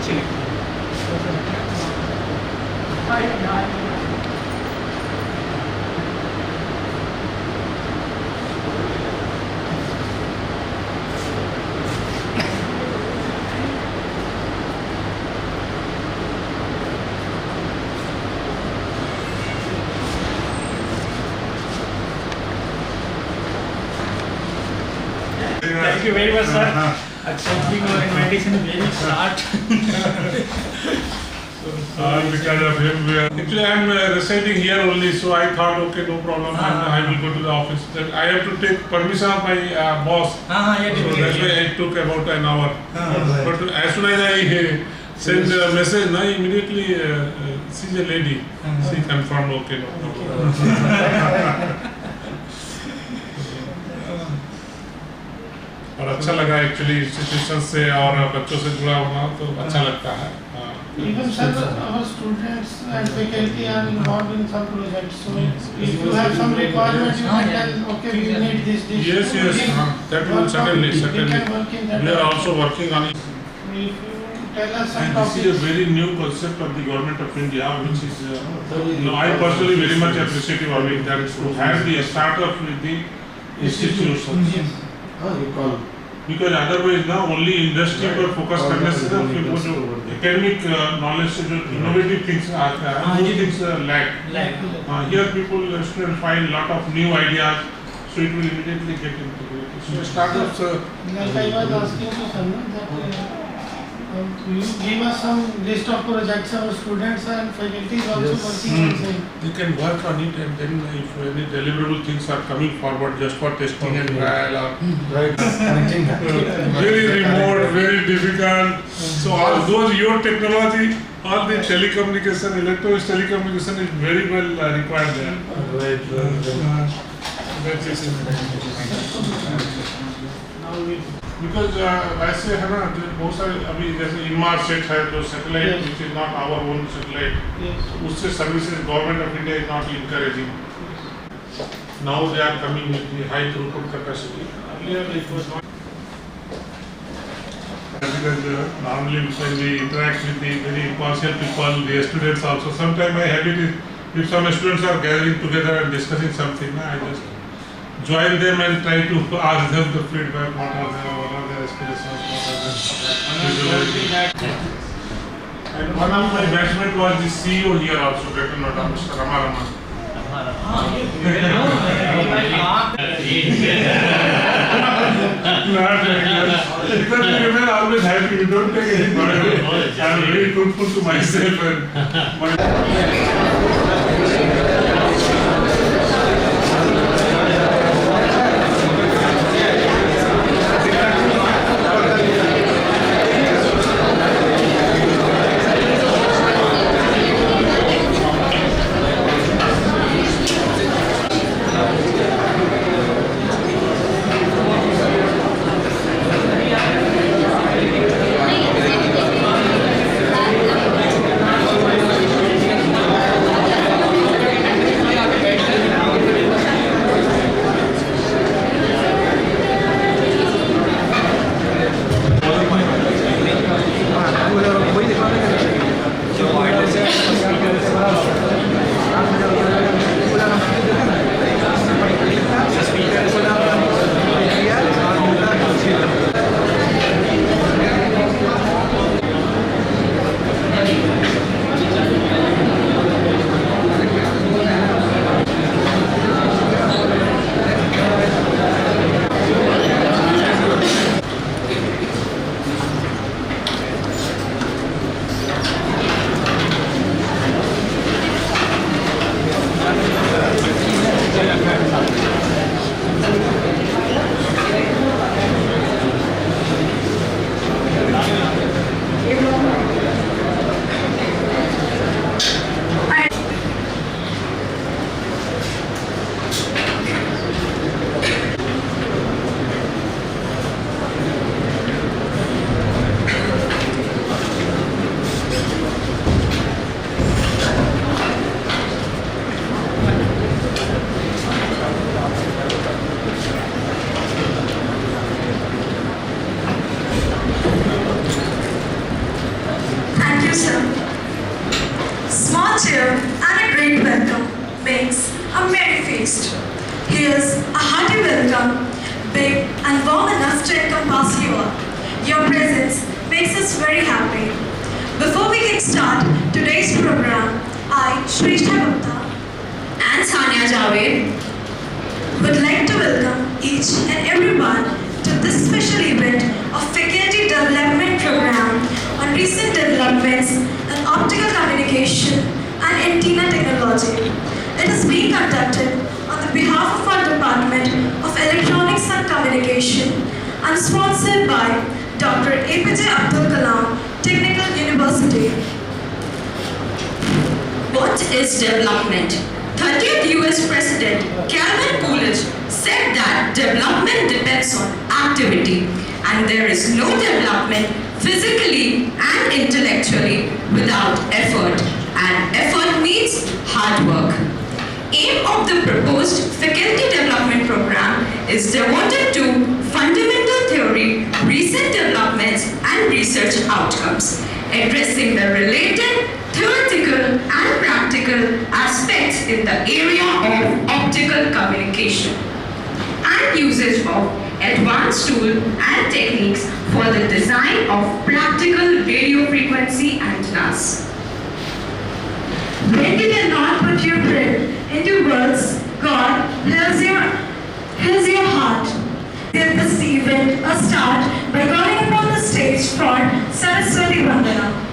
अच्छी लगती है। Thank you very much, sir. Accepting our invitation very start. Because of him, actually I am residing here only, so I thought, okay, no problem, I will go to the office. Then I have to take permission of my boss. Yeah, So that's why it took about an hour. But as soon as I send a message, I immediately she's a lady. She confirmed, okay, no problem. और अच्छा लगा actually institution से और बच्चों से जुड़ा होना तो अच्छा लगता है। Even sir, our students and faculty are involved in some projects. So if you have some requirements, you can tell, okay, we need this. Yes, that will certainly. We can work in that. We are also working on it. If you tell us some And this is a topics. very new concept of the government of India, which is, I personally very much appreciative of it, that to have the startup with the institutions. Yes. Because otherwise now only industry पर focus करने से ना फिर वो जो academic knowledge से जो innovative things आते हैं, those things lack. Here people students find lot of new ideas, so it will immediately get integrated. So startups. Like I was asking you, sir, that you give us some list of projects our students and faculty is also working on same. They can work on it, and then if any deliverable things are coming forward just for testing and trial or very remote, very difficult. So all those your technology, all the telecommunication, electronic telecommunication is very well required there. That's it. Because वैसे है ना बहुत सारे अभी जैसे इनमार set है जो satellite which is not our own satellite, उससे services government of India is not encouraging. Now they are coming with the high throughput capacity. Earlier it was not. Because normally when we interact with the very impartial people, the students also, sometimes my habit is if some students are gathering together and discussing something, I just join them and try to ask them the feedback, what are their aspirations, what are their. And one of my batchmates was the CEO here also, Dr. Mr. Rama. Because we remain always happy, we don't take any burden. I am very truthful to myself and you, sir. Small cheer and a great welcome makes a merry feast. Here's a hearty welcome, big and warm enough to encompass you all. Your presence makes us very happy. Before we can start today's program, I, Shrestha Gupta and Sania Javed, would like to welcome each and everyone to this special event of Faculty Development Program on recent developments in optical communication and antenna technology. It is being conducted on the behalf of our Department of Electronics and Communication and sponsored by Dr. APJ Abdul Kalam Technical University. What is development? 30th US President Calvin Coolidge said that development depends on activity and there is no development physically and intellectually without effort, and effort means hard work. Aim of the proposed faculty development program is devoted to fundamental theory, recent developments and research outcomes, addressing the related theoretical and practical aspects in the area of optical communication and usage of advanced tools and techniques for the design of practical radio frequency antennas. When you cannot put your breath into words, God hears your heart. Give this event a start by calling upon the stage for Saraswati Vandana.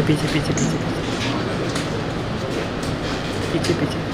पीछे पीछे पीछे पीछे पीछे पीछे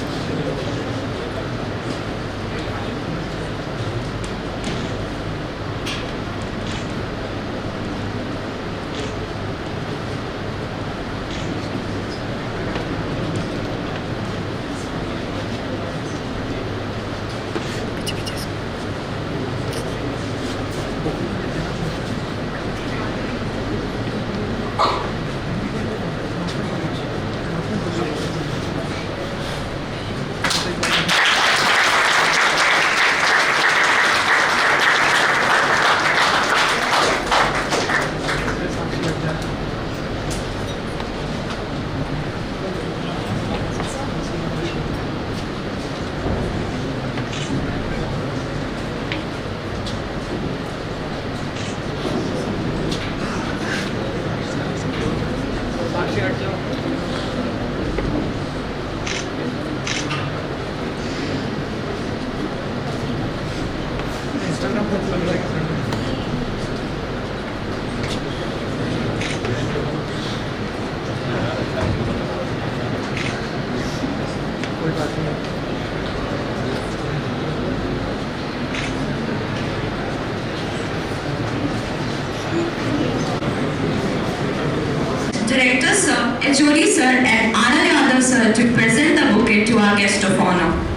HOD sir and Anand Yadav sir to present the bouquet to our guest of honor.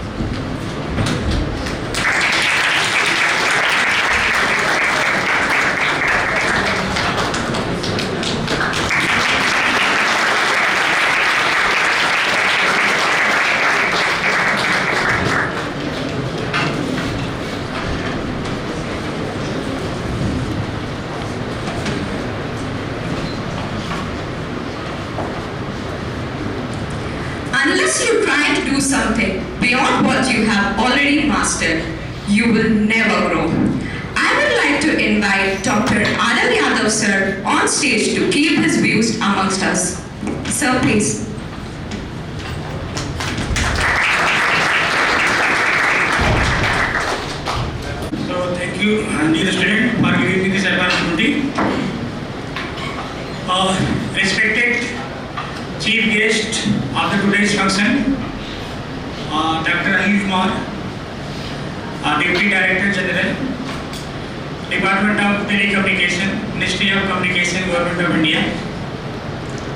Unless you try to do something beyond what you have already mastered, you will never grow. I would like to invite Dr. Anand Yadav sir on stage to keep his views amongst us. Sir, please. So thank you, dear student, for giving me this opportunity. Respected Chief Guest of the today's function, Dr. Anil Kumar, Deputy Director General, Department of Telecommunication, Ministry of Communication, Government of India,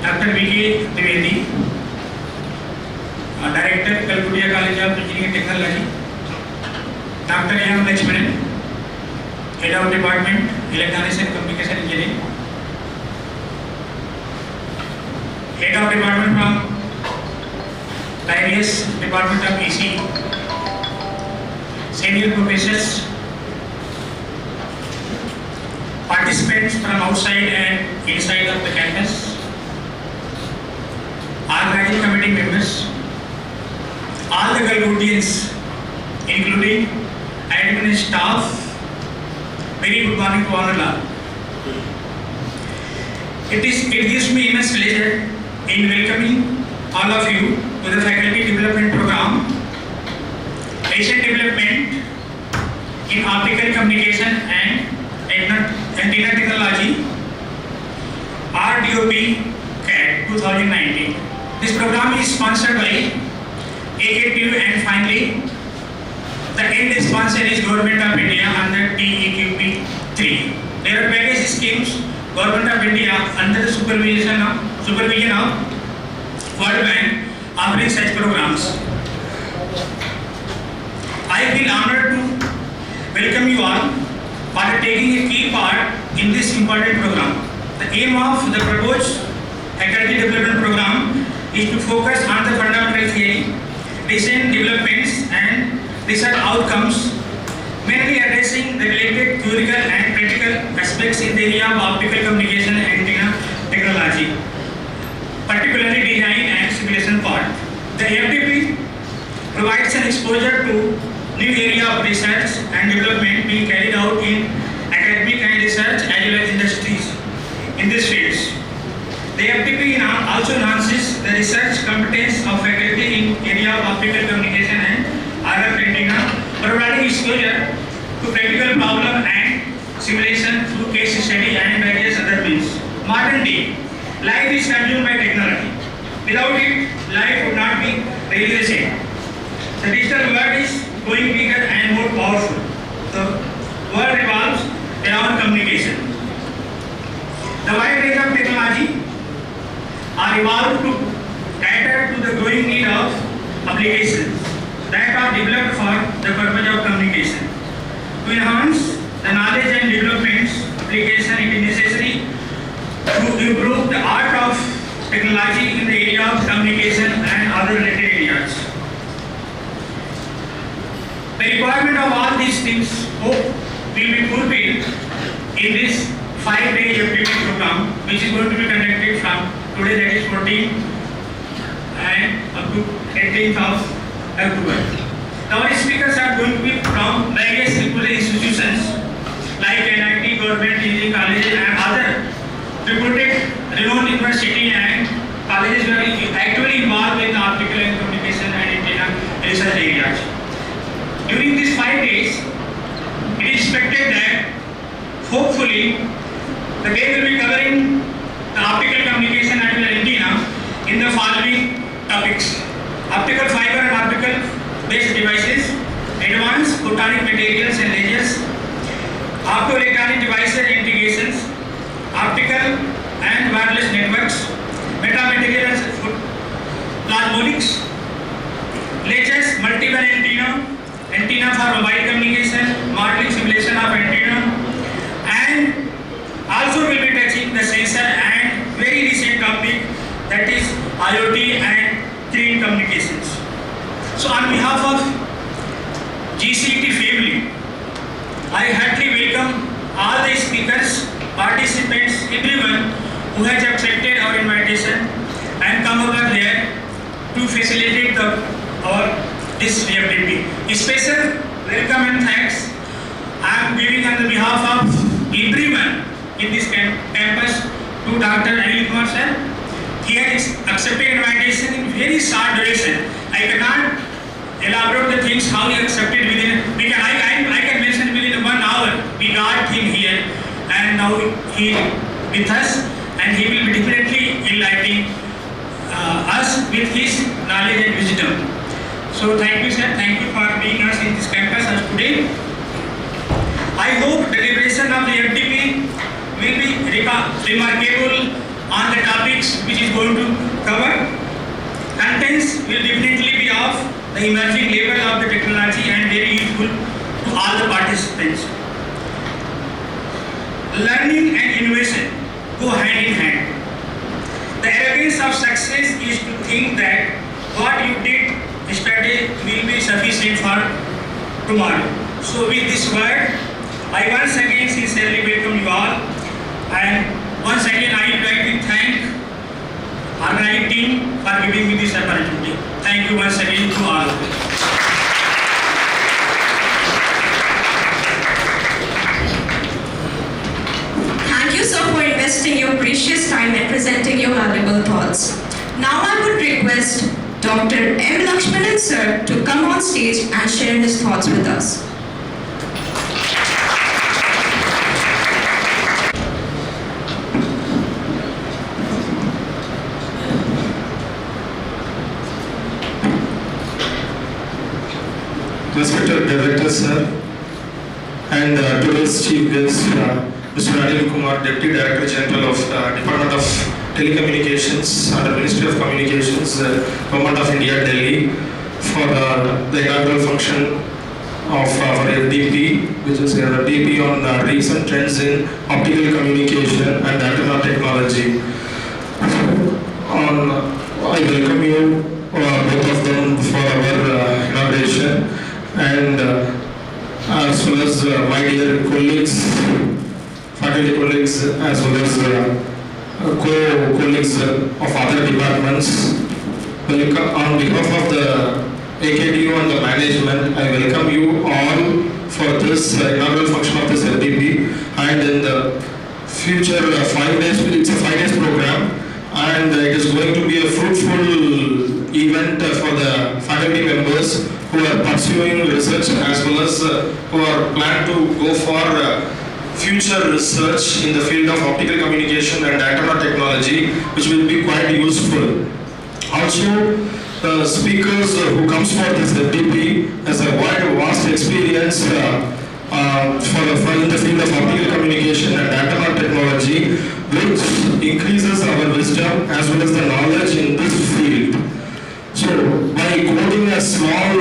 Dr. V.K. Trivedi, Director, Kalkutia College of Engineering and Technology, Dr. M. Lakshmanan, Head of Department, Electronics and Communication Engineering, Head of Department from various Department of EC, Senior Professors, participants from outside and inside of the campus, organizing committee members, all the Galgutians, including admin staff, very good morning to all. It gives me immense pleasure in welcoming all of you to the Faculty Development Program, Asian Development in Optical Communication and Antenna Technology, RDOP CAT 2019. This program is sponsored by AKTU, and finally the end sponsor is Government of India under TEQP 3. There are various schemes Government of India under the supervision of World Bank offering such programs. I feel honored to welcome you all for taking a key part in this important program. The aim of the proposed Faculty Development Program is to focus on the fundamental theory, recent developments and research outcomes, mainly addressing the related theoretical and practical aspects in the area of optical communication and antenna technology, particularly design and simulation part. The FDP provides an exposure to new area of research and development being carried out in academic and research as well as industries in these fields. The FDP also enhances the research competence of faculty in area of optical communication and RF antenna, providing exposure to practical problem and simulation through case study and various other means. Modern day, life is consumed by technology. Without it, life would not be really the same. The digital world is going bigger and more powerful. The world revolves around communication. The wide range of technology are evolved to cater to the growing need of applications that are developed for the purpose of communication. To enhance the knowledge and developments application, it is necessary to improve the art of technology in the area of communication and other related areas. The requirement of all these things hope will be fulfilled in this 5-day FDP program, which is going to be conducted from today, that is 14th and up to 18th of October. Our speakers are going to be from various institutions like NIT, Government Engineering Colleges and other reputed renowned university and colleges were actually involved in the optical and communication and antenna research areas. During these 5 days, it is expected that hopefully the day will be covering the optical communication and antenna in the following topics: optical fiber and optical based devices, advanced photonic materials and lasers, optoelectronic devices and integrations, optical and wireless networks, metamaterial and plasmonics. Latest multiple antenna for mobile communication, modeling simulation of antenna, and also will be touching the sensor and very recent topic, that is IoT and green communications. So on behalf of GCET family, I heartily welcome all the speakers, participants, everyone who has accepted our invitation and come over here to facilitate this FDP. Special welcome and thanks I am giving on the behalf of everyone in this campus to Dr. Anil Kumar sir. He has accepted invitation in very short duration. I cannot elaborate the things how he accepted within, because I can mention within 1 hour we got him here, and now he with us, and he will be definitely enlightening us with his knowledge and wisdom. So thank you sir, thank you for being us in this campus as today. I hope the deliberation of the FDP will be remarkable on the topics which is going to cover. Contents will definitely be of the emerging level of the technology and very useful to all the participants. Learning and innovation go hand in hand. The arrogance of success is to think that what you did yesterday will be sufficient for tomorrow. So with this word, I once again sincerely welcome you all, and once again I would like to thank organizing team for giving me this opportunity. Thank you once again to all of you. Thank you, sir, for investing your precious time and presenting your valuable thoughts. Now I would request Dr. M. Lakshmanan sir to come on stage and share his thoughts with us. Respected Director sir, and today's chief guest, Mr. Anil Kumar, Deputy Director General of Department of Telecommunications under Ministry of Communications, Government of India, Delhi, for the inaugural function of our FDP, which is a DP on recent trends in optical communication and antenna technology. I welcome you both of them for our inauguration, and as well as my dear colleagues, faculty colleagues, as well as co-colleagues of other departments. On behalf of the AKDU and the management, I welcome you all for this inaugural function of this LDP, and in the future 5 days, it's a 5 days program, and it is going to be a fruitful event for the faculty members who are pursuing research as well as who are planned to go for future research in the field of optical communication and antenna technology, which will be quite useful. Also, the speakers who comes for this FDP has a vast experience in the field of optical communication and antenna technology, which increases our wisdom as well as the knowledge in this field. So, by quoting a small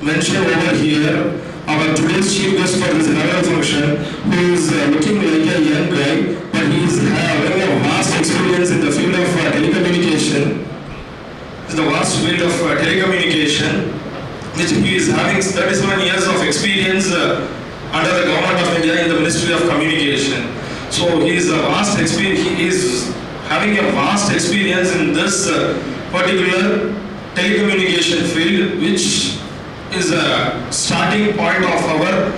mention over here, our today's chief guest for this inaugural function, who is looking like a young guy, but he is having a vast experience in the field of telecommunication. In the vast field of telecommunication, which he is having 37 years of experience under the Government of India in the Ministry of Communication. So he is having a vast experience in this particular telecommunication field, which is a starting point of our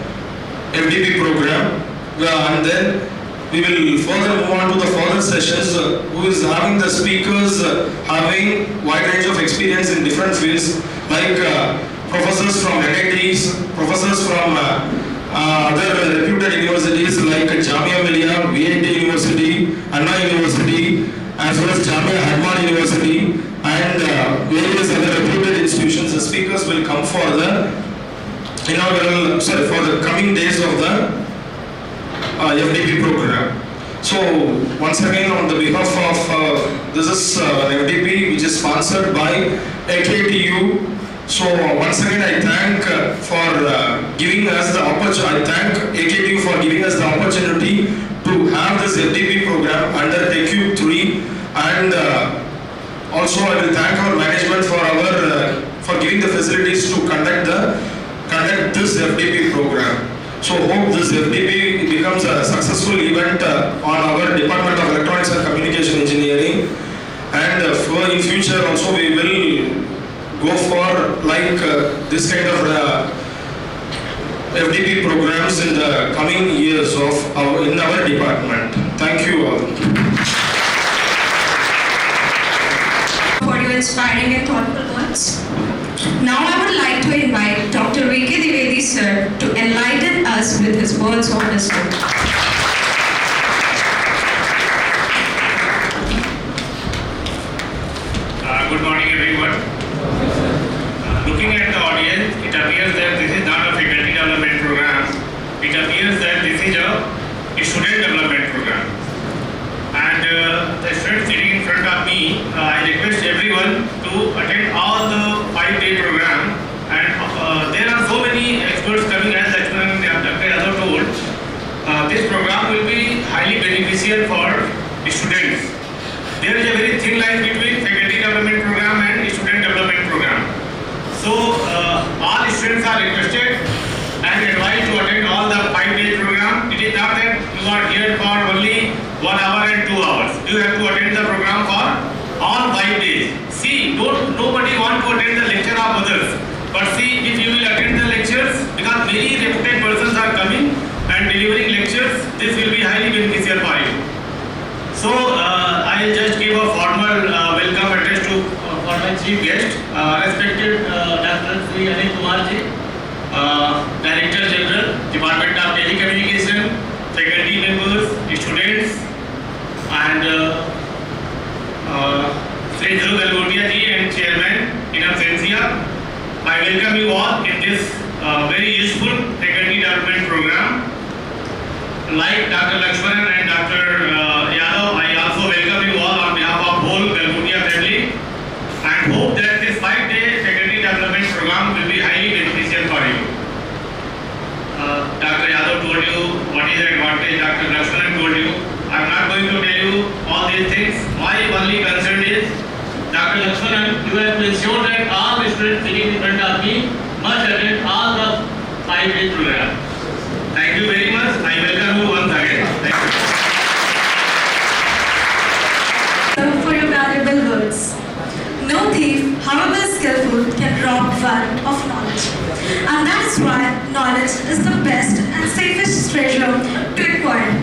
FDP program, and then we will further move on to the further sessions, who is having the speakers having wide range of experience in different fields, like professors from NITs, professors from other reputed universities like Jamia Millia, VIT University, Anna University, as well as Jamia Harman University, and various other reputed institutions. The speakers will come for the for the coming days of the FDP program. So once again on the behalf of this is an FDP which is sponsored by AKTU. So once again I thank for giving us the opportunity. I thank AKTU for giving us the opportunity to have this FDP program under TechCube 3, and also I will thank our management for giving the facilities to conduct this FDP program. So hope this FDP becomes a successful event on our Department of Electronics and Communication Engineering, and in future also we will go for like this kind of FDP programs in the coming years in our department. Thank you all. For your inspiring and thoughtful words. Now I would like to invite Dr. V.K. Dwivedi sir to enlighten us with his words of wisdom. Good morning, everyone. Looking at the audience, it appears that this is not a faculty development program. It appears that this is a student development program. And the students sitting in front of me, I request everyone to attend all the 5-day program. And there are so many experts coming, as Dr. Yadav told. This program will be highly beneficial for students. There is a very thin line between faculty development program and student development program. So all students are requested and advised to attend all the 5-day program. It is not that you are here for only 1 hour and 2 hours. You have to attend the program for all 5 days. See, nobody want to attend the lecture of others. But see, if you will attend the lectures, because many reputed persons are coming and delivering lectures, this will be highly beneficial for you. So I will just give a formal welcome address to for my chief guest, respected Dr. Sri Anil Kumar ji, Director General, Department of Telecommunication, faculty members, students, and Sri Dhruv Galgotia ji and Chairman in absentia. I welcome you all in this very useful faculty development program. Like Dr. Lakshmanan and Dr. Yadav, I also welcome you all on behalf of whole Galgotia family, and hope that this 5-day faculty development program will be highly beneficial for you. Dr. Yadav told you what is the advantage, Dr. Lakshmanan told you. I am not going to tell you all these things. My only concern is, Dr. Lakshmanan, you have to ensure that all the students sitting in front of me must attend all the 5-day program. Thank you very much. I welcome you once again. Thank you. For your valuable words. No thief, however skillful, can rob one of knowledge. And that is why knowledge is the best and safest treasure to acquire.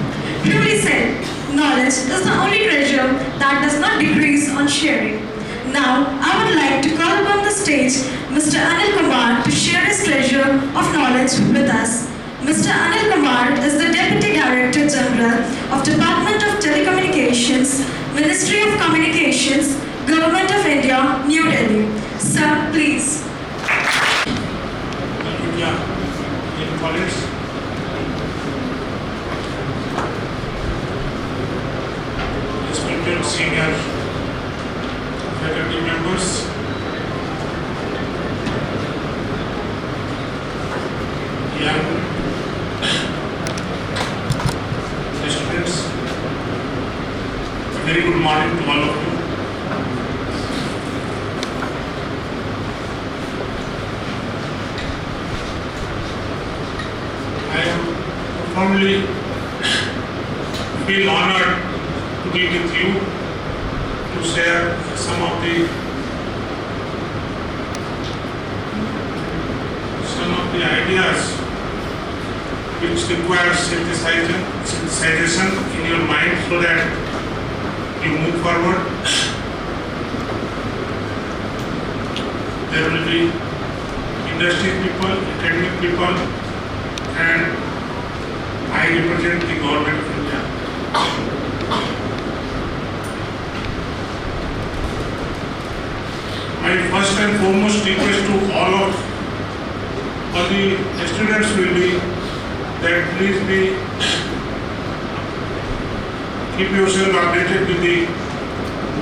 Truly said, knowledge is the only treasure that does not decrease on sharing. Now, I would like to call upon the stage Mr. Anil Kumar to share his treasure of knowledge with us. Mr. Anil Kumar is the Deputy Director General of Department of Telecommunications, Ministry of Communications, Government of India, New Delhi. Sir, please. Dear colleagues, respected senior faculty members, young students, very good morning to all of you. I am profoundly feel honored to be with you to share some of the ideas which require synthesization in your mind so that you move forward. There will be industry people, academic people, and I represent the government of India. My first and foremost request to all the students will be that please be keep yourself updated with the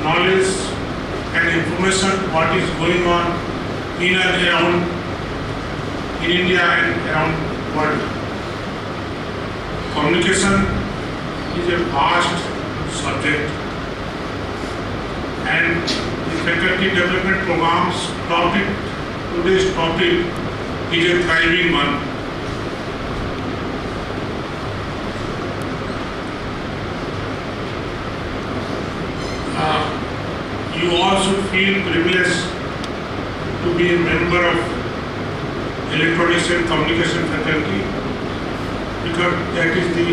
knowledge and information what is going on in and around in India and around the world. Communication is a vast subject, and the faculty development program's today's topic is a thriving one. You all should feel privileged to be a member of electronics and communication faculty, because that is the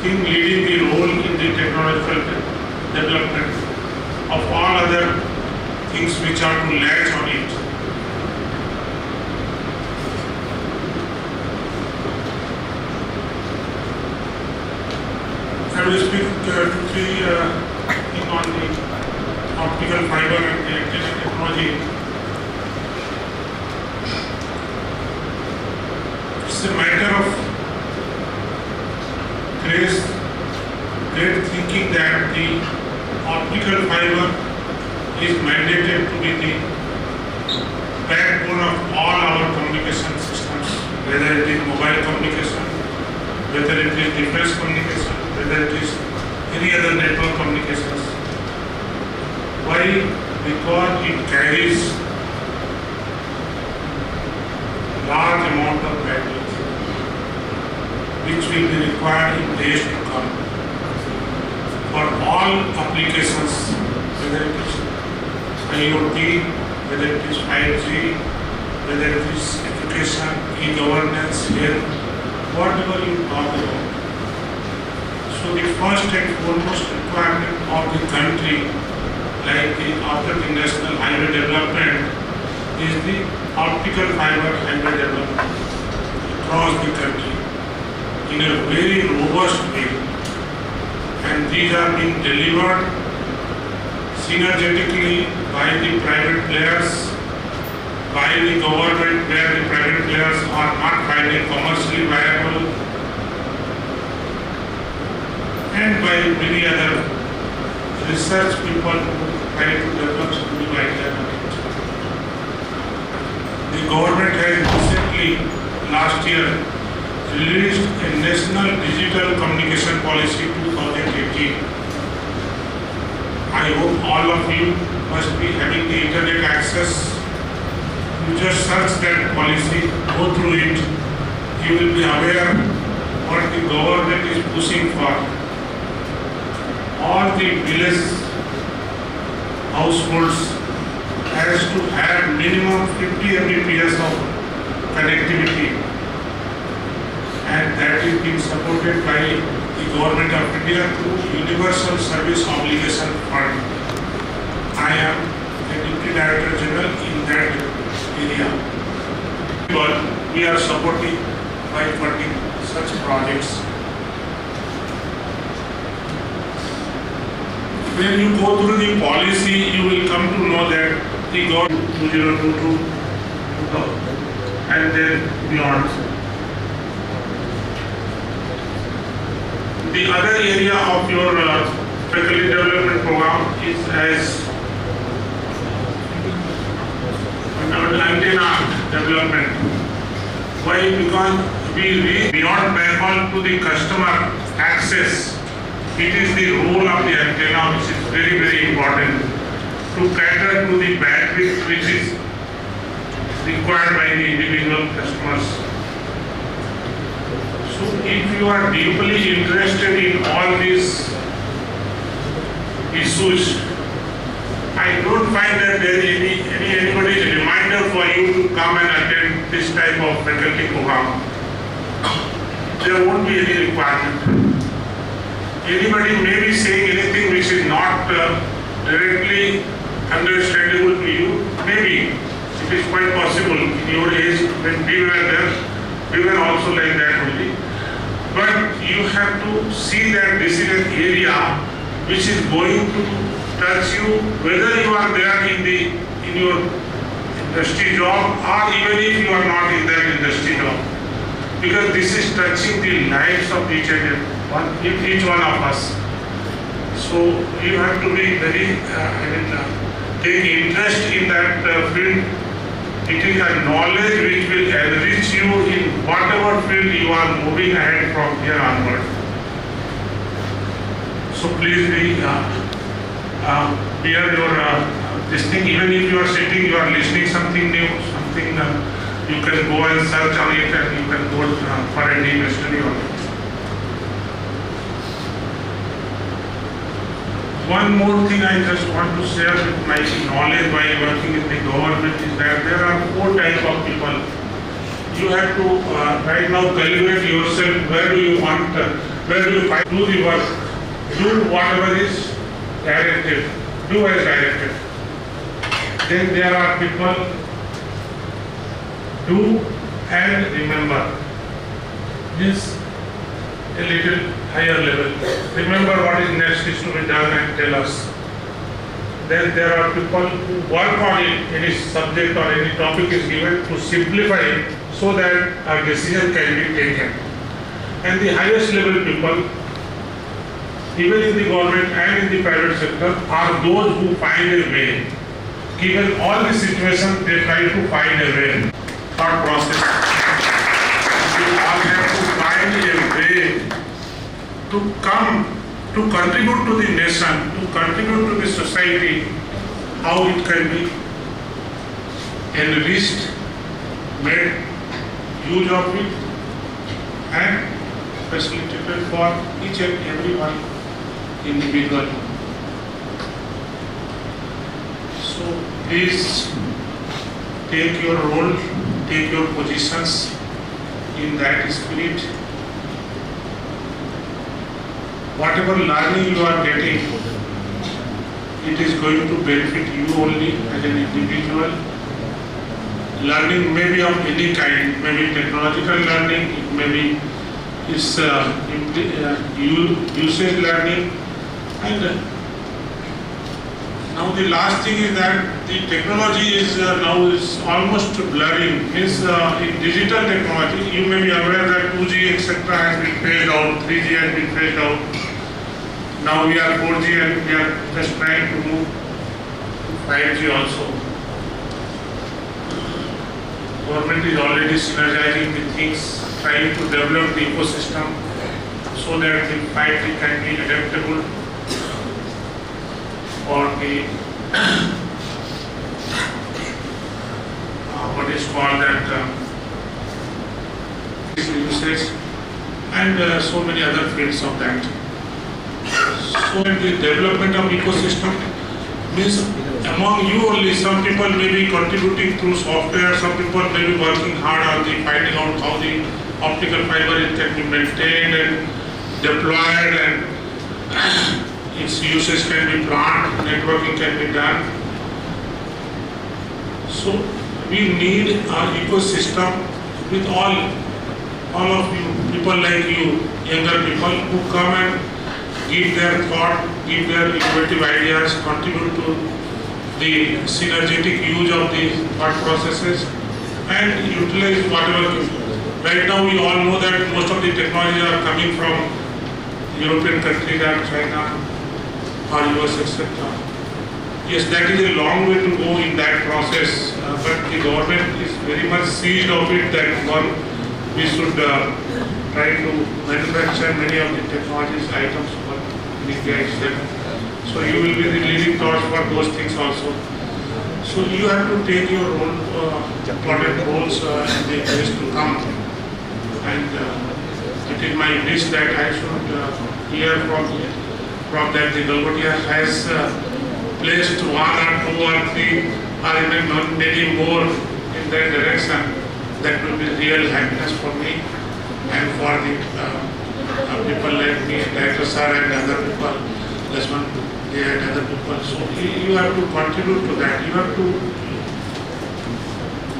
thing leading the role in the technological development of all other things which are to latch on it. I will speak thing on the optical fiber and the antenna technology. It's a matter of great thinking that the optical fiber is mandated to be the backbone of all our communication systems, whether it is mobile communication, whether it is defense communication, whether it is any other network communications. Why? Because it carries large amount of bandwidth which will be required in days to come for all applications, whether it is IoT, whether it is 5G, whether it is education, e-governance, health, whatever you talk about. So the first and foremost requirement of the country, like after the national highway development, is the optical fiber highway development across the country in a very robust way. And these are being delivered synergetically by the private players, by the government where the private players are not finding commercially viable, and by many other research people who try to develop some new idea on it. The government has recently, last year, released a National Digital Communication Policy 2018. I hope all of you must be having the internet access. You just search that policy, go through it, you will be aware what the government is pushing for. All the village households has to have minimum 50 Mbps of connectivity, and that is being supported by the government of India through Universal Service Obligation Fund. I am the Deputy Director General in that area. But we are supporting by funding such projects. When you go through the policy, you will come to know that the government 2022 and then beyond. The other area of your faculty development program is as antenna development. Why? Because we reach beyond backhaul to the customer access. It is the role of the antenna which is very, very important to cater to the bandwidth which is required by the individual customers. So if you are deeply interested in all these issues, I don't find that there is anybody's reminder for you to come and attend this type of faculty program. There won't be any requirement. Anybody may be saying anything which is not directly understandable to you. Maybe it is quite possible in your age when we were there, we were also like that only. But you have to see that this is an area which is going to touch you, whether you are there in your industry job or even if you are not in that industry job, because this is touching the lives of each and each one of us. So you have to be very, take interest in that field. It is a knowledge which will enrich you in whatever field you are moving ahead from here onward. So please be bear your this thing. Even if you are sitting, you are listening something new, something you can go and search on it, and you can go for a deep study on it. One more thing I just want to share with my knowledge while working in the government is that there are 4 types of people. You have to right now calibrate yourself. Where do you want, where do you find, do the work, do whatever is directed, do as directed. Then there are people, do and remember. Means a little higher level. Remember what is next is to be done and tell us. Then there are people who work on it, any subject or any topic is given to simplify it so that a decision can be taken. And the highest level people, even in the government and in the private sector, are those who find a way. Given all the situations, they try to find a way. Thought process. We all have to find a way to come, to contribute to the nation, to contribute to the society, how it can be enriched, made use of it, and facilitated for each and every one individual. So please take your role, take your positions in that spirit. Whatever learning you are getting, it is going to benefit you only as an individual. Learning may be of any kind, maybe technological learning, it may be usage learning, and now the last thing is that the technology is now is almost blurring. Means in digital technology, you may be aware that 2G etc. has been phased out, 3G has been phased out. Now we are 4G and we are just trying to move to 5G also. Government is already synergizing the things, trying to develop the ecosystem so that the 5G can be adaptable for the what is called that usage and so many other fields of that. So the development of ecosystem means among you only, some people may be contributing through software, some people may be working hard on the finding out how the optical fiber can be maintained and deployed and its usage can be planned, networking can be done. So we need an ecosystem with all of you, people like you, younger people who come and give their thought, give their innovative ideas, contribute to the synergetic use of the thought processes and utilize whatever. Right now we all know that most of the technologies are coming from European countries and China or US etc. Yes, that is a long way to go in that process, but the government is very much seized of it that one, we should try to manufacture many of the technologies items in India itself. So you will be the leading torch for those things also. So you have to take your role, important roles in the days to come. And it is my wish that I should hear from that the Galgotia has placed 1 or 2 or 3 or even many more in that direction. That will be real happiness for me and for the people like me, Director Sir and other people, Lesman, and other people. So you have to contribute to that. You have to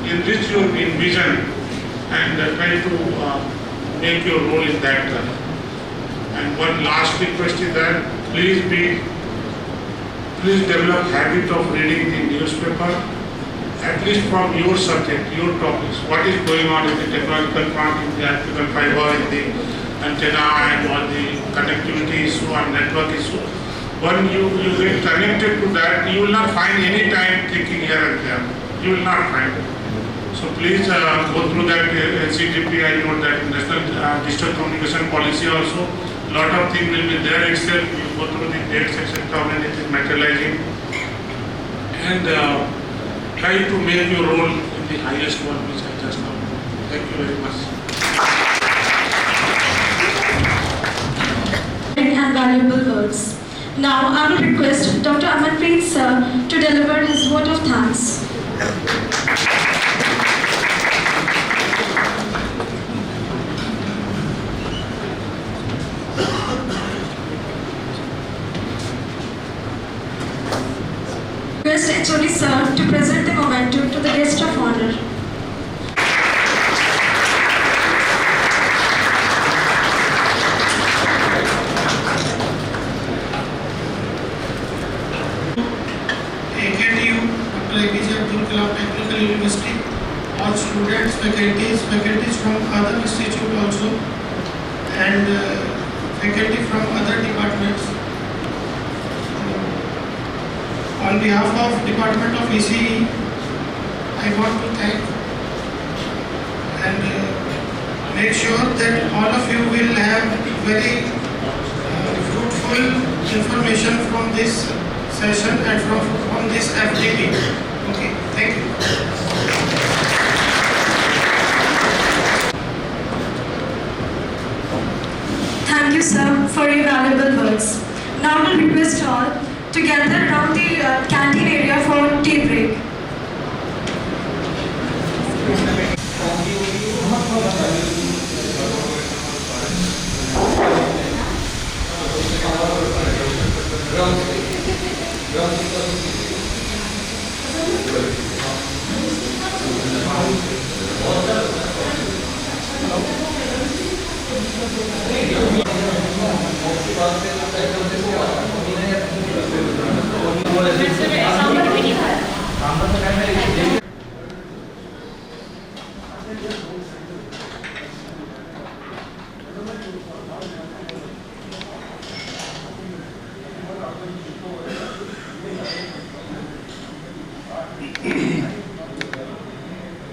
enrich your vision and try to make your role in that. And one last request is that please develop habit of reading the newspaper, at least from your subject, your topics. What is going on in the technological front, in the optical fiber, in the antenna and all the connectivity issue and network issue. When you get connected to that, you will not find any time clicking here and there. You will not find it. So please go through that NCDP. I know that National Digital Communication Policy also. Lot of things will be there itself. You go through the dates, etc. when it is materializing, and try to make your role in the highest one which I just now. Thank you very much. And valuable words. Now I will request Dr. Amanpreet sir to deliver his vote of thanks. Request HOD sir to present the memento to the guest of honor. AKTU, Dr. APJ Abdul Kalam Technical University, all students, faculties from other institute also, and faculty from other departments. On behalf of Department of ECE, I want to thank and make sure that all of you will have very fruitful information from this session and from this FDP. Okay, thank you. Thank you, sir, for your valuable words. Now I will request all to gather around the canteen area for tea break.